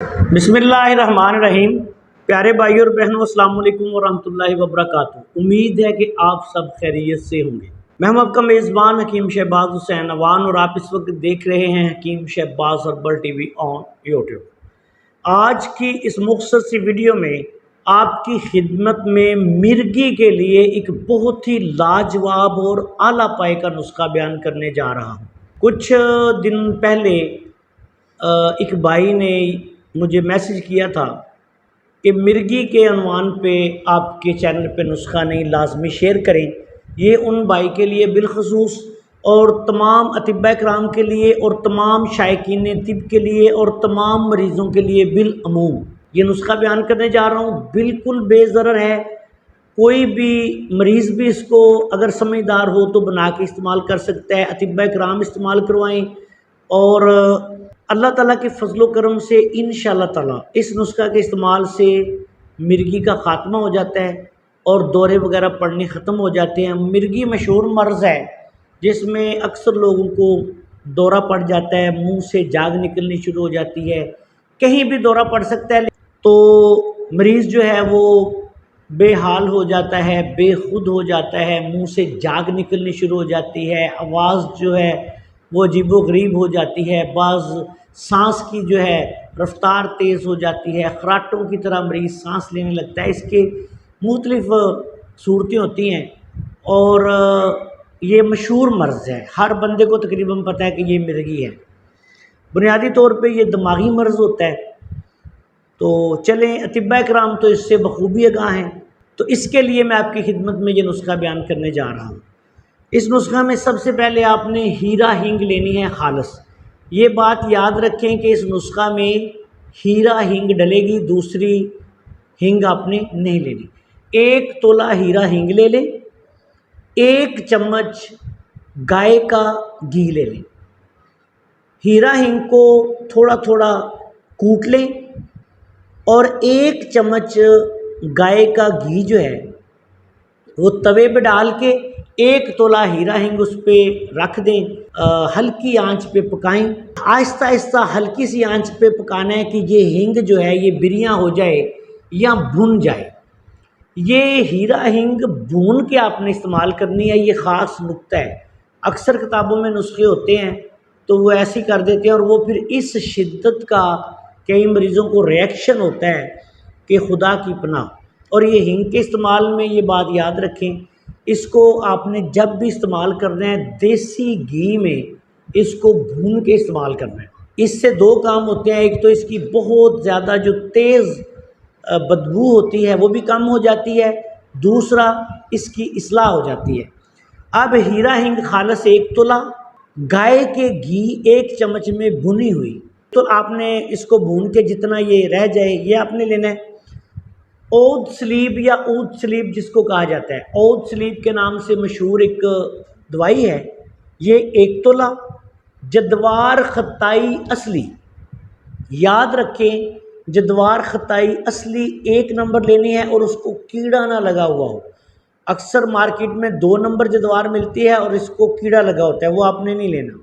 بسم اللہ الرحمن الرحیم۔ پیارے بھائیوں اور بہنوں، السلام علیکم ورحمۃ اللہ وبرکاتہ۔ امید ہے کہ آپ سب خیریت سے ہوں گے۔ میں ہوں آپ کا میزبان حکیم شہباز حسین عوان، اور آپ اس وقت دیکھ رہے ہیں Hakeem Shahbaz herbal TV on YouTube. آج کی اس مختصر سی ویڈیو میں آپ کی خدمت میں مرغی کے لیے ایک بہت ہی لاجواب اور اعلیٰ پائے کا نسخہ بیان کرنے جا رہا ہوں۔ کچھ دن پہلے ایک بھائی نے مجھے میسج کیا تھا کہ مرغی کے عنوان پہ آپ کے چینل پہ نسخہ نہیں، لازمی شیئر کریں۔ یہ ان بھائی کے لیے بالخصوص اور تمام اطباء کرام کے لیے اور تمام شائقین طب کے لیے اور تمام مریضوں کے لیے بالعموم یہ نسخہ بیان کرنے جا رہا ہوں۔ بالکل بے ضرر ہے، کوئی بھی مریض بھی اس کو اگر سمجھدار ہو تو بنا کے استعمال کر سکتا ہے۔ اطباء کرام استعمال کروائیں، اور اللہ تعالیٰ کے فضل و کرم سے انشاءاللہ تعالیٰ اس نسخہ کے استعمال سے مرغی کا خاتمہ ہو جاتا ہے اور دورے وغیرہ پڑنے ختم ہو جاتے ہیں۔ مرغی مشہور مرض ہے جس میں اکثر لوگوں کو دورہ پڑ جاتا ہے، منہ سے جاگ نکلنی شروع ہو جاتی ہے، کہیں بھی دورہ پڑ سکتا ہے، تو مریض جو ہے وہ بے حال ہو جاتا ہے، بے خود ہو جاتا ہے، منہ سے جاگ نکلنی شروع ہو جاتی ہے، آواز جو ہے وہ عجیب و غریب ہو جاتی ہے، بعض سانس کی جو ہے رفتار تیز ہو جاتی ہے، خراٹوں کی طرح مریض سانس لینے لگتا ہے۔ اس کے مختلف صورتیں ہوتی ہیں، اور یہ مشہور مرض ہے، ہر بندے کو تقریباً پتہ ہے کہ یہ مرغی ہے۔ بنیادی طور پہ یہ دماغی مرض ہوتا ہے۔ تو چلیں، اطباء کرام تو اس سے بخوبی آگاہ ہیں، تو اس کے لیے میں آپ کی خدمت میں یہ نسخہ بیان کرنے جا رہا ہوں۔ اس نسخہ میں سب سے پہلے آپ نے ہیرا ہینگ لینی ہے خالص۔ یہ بات یاد رکھیں کہ اس نسخہ میں ہیرا ہینگ ڈلے گی، دوسری ہینگ آپ نے نہیں لینی۔ 1 تولہ ہیرا ہینگ لے لیں، 1 چمچ گائے کا گھی لے لیں۔ ہیرا ہینگ کو تھوڑا تھوڑا کوٹ لیں، اور 1 چمچ گائے کا گھی جو ہے وہ توے پہ ڈال کے 1 تولہ ہیرا ہینگ اس پہ رکھ دیں، ہلکی آنچ پہ پکائیں۔ آہستہ آہستہ ہلکی سی آنچ پہ پکانا ہے کہ یہ ہینگ جو ہے یہ بریاں ہو جائے یا بھن جائے۔ یہ ہیرا ہینگ بھون کے آپ نے استعمال کرنی ہے، یہ خاص نکتہ ہے۔ اکثر کتابوں میں نسخے ہوتے ہیں تو وہ ایسی کر دیتے ہیں، اور وہ پھر اس شدت کا کئی مریضوں کو ریئیکشن ہوتا ہے کہ خدا کی پناہ۔ اور یہ ہینگ کے استعمال میں یہ بات یاد رکھیں، اس کو آپ نے جب بھی استعمال کرنا ہے دیسی گھی میں اس کو بھون کے استعمال کرنا ہے۔ اس سے 2 کام ہوتے ہیں، ایک تو اس کی بہت زیادہ جو تیز بدبو ہوتی ہے وہ بھی کم ہو جاتی ہے، دوسرا اس کی اصلاح ہو جاتی ہے۔ اب ہیرا ہینگ خالص 1 تولہ، گائے کے گھی 1 چمچ میں بھنی ہوئی، تو آپ نے اس کو بھون کے جتنا یہ رہ جائے یہ آپ نے لینا ہے۔ عود سلیب یا عود سلیب جس کو کہا جاتا ہے، عود سلیب کے نام سے مشہور ایک دوائی ہے، یہ 1 تولہ۔ جدوار خطائی اصلی، یاد رکھیں جدوار خطائی اصلی 1 نمبر لینی ہے، اور اس کو کیڑا نہ لگا ہوا ہو۔ اکثر مارکیٹ میں 2 نمبر جدوار ملتی ہے اور اس کو کیڑا لگا ہوتا ہے، وہ آپ نے نہیں لینا۔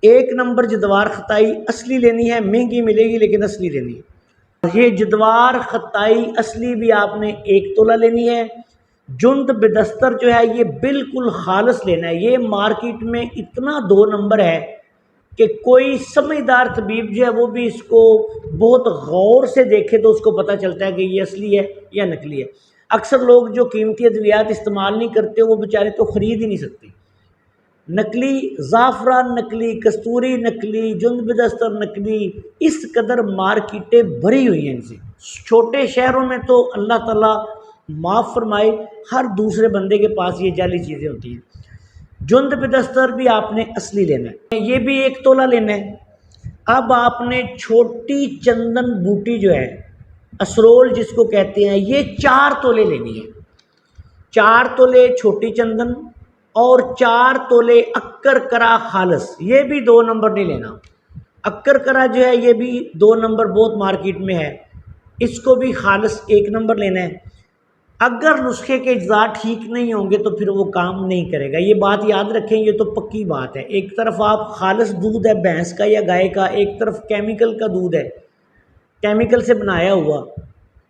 1 نمبر جدوار خطائی اصلی لینی ہے، مہنگی ملے گی لیکن اصلی لینی ہے۔ یہ جدوار خطائی اصلی بھی آپ نے 1 تولہ لینی ہے۔ جند بدستر جو ہے یہ بالکل خالص لینا ہے، یہ مارکیٹ میں اتنا 2 نمبر ہے کہ کوئی سمجھدار طبیب جو ہے وہ بھی اس کو بہت غور سے دیکھے تو اس کو پتہ چلتا ہے کہ یہ اصلی ہے یا نکلی ہے۔ اکثر لوگ جو قیمتی ادویات استعمال نہیں کرتے وہ بیچارے تو خرید ہی نہیں سکتے۔ نکلی زعفران نکلی، کستوری نکلی، جند بدستر نکلی، اس قدر مارکیٹیں بھری ہوئی ہیں ان سے۔ چھوٹے شہروں میں تو اللہ تعالیٰ معاف فرمائے، ہر دوسرے بندے کے پاس یہ جعلی چیزیں ہوتی ہیں۔ جند بدستر بھی آپ نے اصلی لینا ہے، یہ بھی 1 تولہ لینا ہے۔ اب آپ نے چھوٹی چندن بوٹی جو ہے، اسرول جس کو کہتے ہیں، یہ 4 تولے لینی ہے۔ 4 تولے چھوٹی چندن اور 4 تولے اکر کرا خالص، یہ بھی 2 نمبر نہیں لینا۔ اکر کرا جو ہے یہ بھی 2 نمبر بہت مارکیٹ میں ہے، اس کو بھی خالص 1 نمبر لینا ہے۔ اگر نسخے کے اجزاء ٹھیک نہیں ہوں گے تو پھر وہ کام نہیں کرے گا، یہ بات یاد رکھیں، یہ تو پکی بات ہے۔ ایک طرف آپ خالص دودھ ہے بھینس کا یا گائے کا، ایک طرف کیمیکل کا دودھ ہے، کیمیکل سے بنایا ہوا،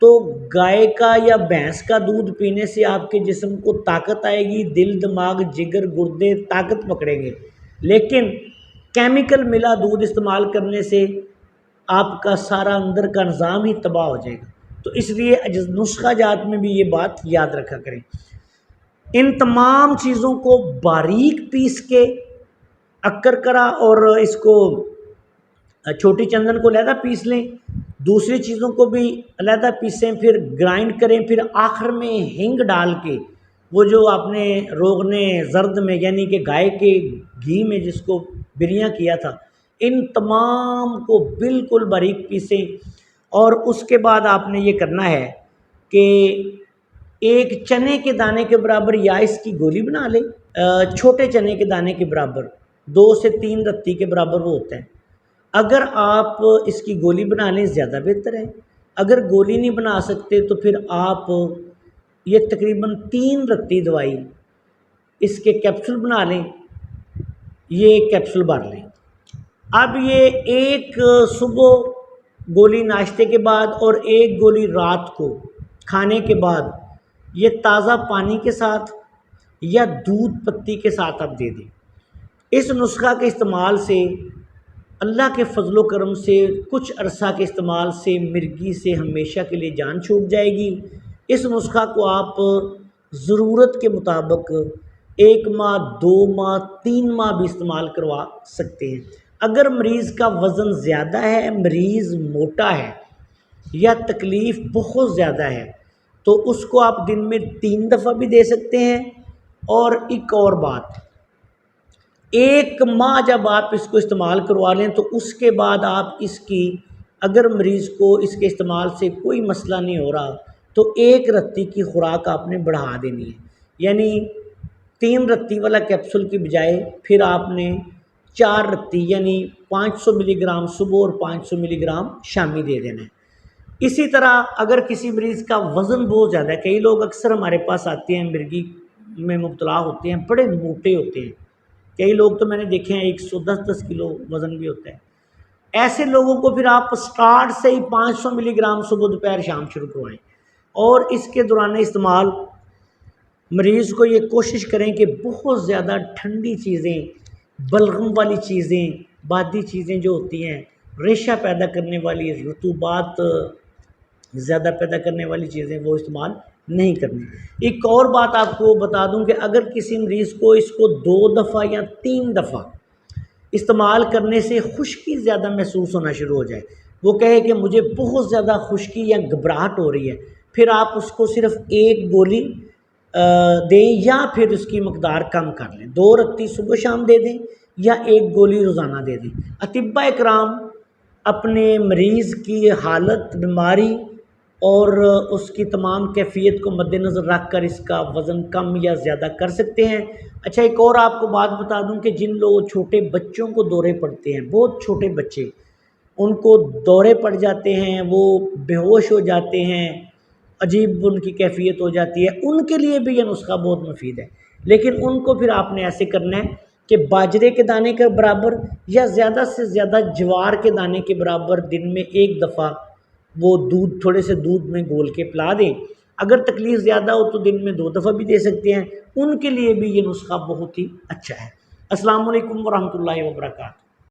تو گائے کا یا بھینس کا دودھ پینے سے آپ کے جسم کو طاقت آئے گی، دل دماغ جگر گردے طاقت پکڑیں گے، لیکن کیمیکل ملا دودھ استعمال کرنے سے آپ کا سارا اندر کا نظام ہی تباہ ہو جائے گا۔ تو اس لیے نسخہ جات میں بھی یہ بات یاد رکھا کریں۔ ان تمام چیزوں کو باریک پیس کے اکرکرا اور اس کو چھوٹی چندن کو علیحدہ پیس لیں، دوسری چیزوں کو بھی علیحدہ پیسیں، پھر گرائنڈ کریں، پھر آخر میں ہینگ ڈال کے وہ جو آپ نے روغن زرد میں یعنی کہ گائے کے گھی میں جس کو بریاں کیا تھا، ان تمام کو بالکل باریک پیسیں، اور اس کے بعد آپ نے یہ کرنا ہے کہ ایک چنے کے دانے کے برابر یا اس کی گولی بنا لیں، چھوٹے چنے کے دانے کے برابر، 2 سے 3 رتی کے برابر وہ ہوتا ہے۔ اگر آپ اس کی گولی بنا لیں زیادہ بہتر ہے، اگر گولی نہیں بنا سکتے تو پھر آپ یہ تقریباً 3 رتی دوائی اس کے کیپسول بنا لیں، یہ کیپسول بھر لیں۔ اب یہ ایک صبح گولی ناشتے کے بعد اور ایک گولی رات کو کھانے کے بعد، یہ تازہ پانی کے ساتھ یا دودھ پتی کے ساتھ آپ دے دیں۔ اس نسخہ کے استعمال سے اللہ کے فضل و کرم سے کچھ عرصہ کے استعمال سے مرگی سے ہمیشہ کے لیے جان چھوٹ جائے گی۔ اس نسخہ کو آپ ضرورت کے مطابق 1 ماہ 2 ماہ 3 ماہ بھی استعمال کروا سکتے ہیں۔ اگر مریض کا وزن زیادہ ہے، مریض موٹا ہے یا تکلیف بہت زیادہ ہے، تو اس کو آپ دن میں 3 دفعہ بھی دے سکتے ہیں۔ اور ایک اور بات، 1 ماہ جب آپ اس کو استعمال کروا لیں تو اس کے بعد آپ اس کی، اگر مریض کو اس کے استعمال سے کوئی مسئلہ نہیں ہو رہا تو 1 رتی کی خوراک آپ نے بڑھا دینی ہے، یعنی 3 رتی والا کیپسول کی بجائے پھر آپ نے 4 رتی یعنی 500 ملی گرام صبح اور 500 ملی گرام شامی دے دینا ہے۔ اسی طرح اگر کسی مریض کا وزن بہت زیادہ ہے، کئی لوگ اکثر ہمارے پاس آتے ہیں مرگی میں مبتلا ہوتے ہیں، بڑے موٹے ہوتے ہیں، کئی لوگ تو میں نے دیکھے ہیں 110 کلو وزن بھی ہوتا ہے۔ ایسے لوگوں کو پھر آپ سٹارٹ سے ہی 500 ملی گرام صبح دوپہر شام شروع کروائیں، اور اس کے دوران استعمال مریض کو یہ کوشش کریں کہ بہت زیادہ ٹھنڈی چیزیں، بلغم والی چیزیں، بادی چیزیں جو ہوتی ہیں، ریشہ پیدا کرنے والی، رطوبات زیادہ پیدا کرنے والی چیزیں، وہ استعمال نہیں کرنی۔ ایک اور بات آپ کو بتا دوں کہ اگر کسی مریض کو اس کو 2 دفعہ یا 3 دفعہ استعمال کرنے سے خشکی زیادہ محسوس ہونا شروع ہو جائے، وہ کہے کہ مجھے بہت زیادہ خشکی یا گھبراہٹ ہو رہی ہے، پھر آپ اس کو صرف 1 گولی دیں یا پھر اس کی مقدار کم کر لیں، 2 رتی صبح شام دے دیں یا 1 گولی روزانہ دے دیں۔ اطباء کرام اپنے مریض کی حالت، بیماری اور اس کی تمام کیفیت کو مد نظر رکھ کر اس کا وزن کم یا زیادہ کر سکتے ہیں۔ اچھا، ایک اور آپ کو بات بتا دوں کہ جن لوگوں چھوٹے بچوں کو دورے پڑتے ہیں، بہت چھوٹے بچے، ان کو دورے پڑ جاتے ہیں، وہ بے ہوش ہو جاتے ہیں، عجیب ان کی کیفیت ہو جاتی ہے، ان کے لیے بھی یہ نسخہ بہت مفید ہے، لیکن ان کو پھر آپ نے ایسے کرنا ہے کہ باجرے کے دانے کے برابر یا زیادہ سے زیادہ جوار کے دانے کے برابر دن میں 1 دفعہ وہ دودھ، تھوڑے سے دودھ میں گول کے پلا دیں۔ اگر تکلیف زیادہ ہو تو دن میں 2 دفعہ بھی دے سکتے ہیں، ان کے لیے بھی یہ نسخہ بہت ہی اچھا ہے۔ السلام علیکم ورحمۃ اللہ وبرکاتہ۔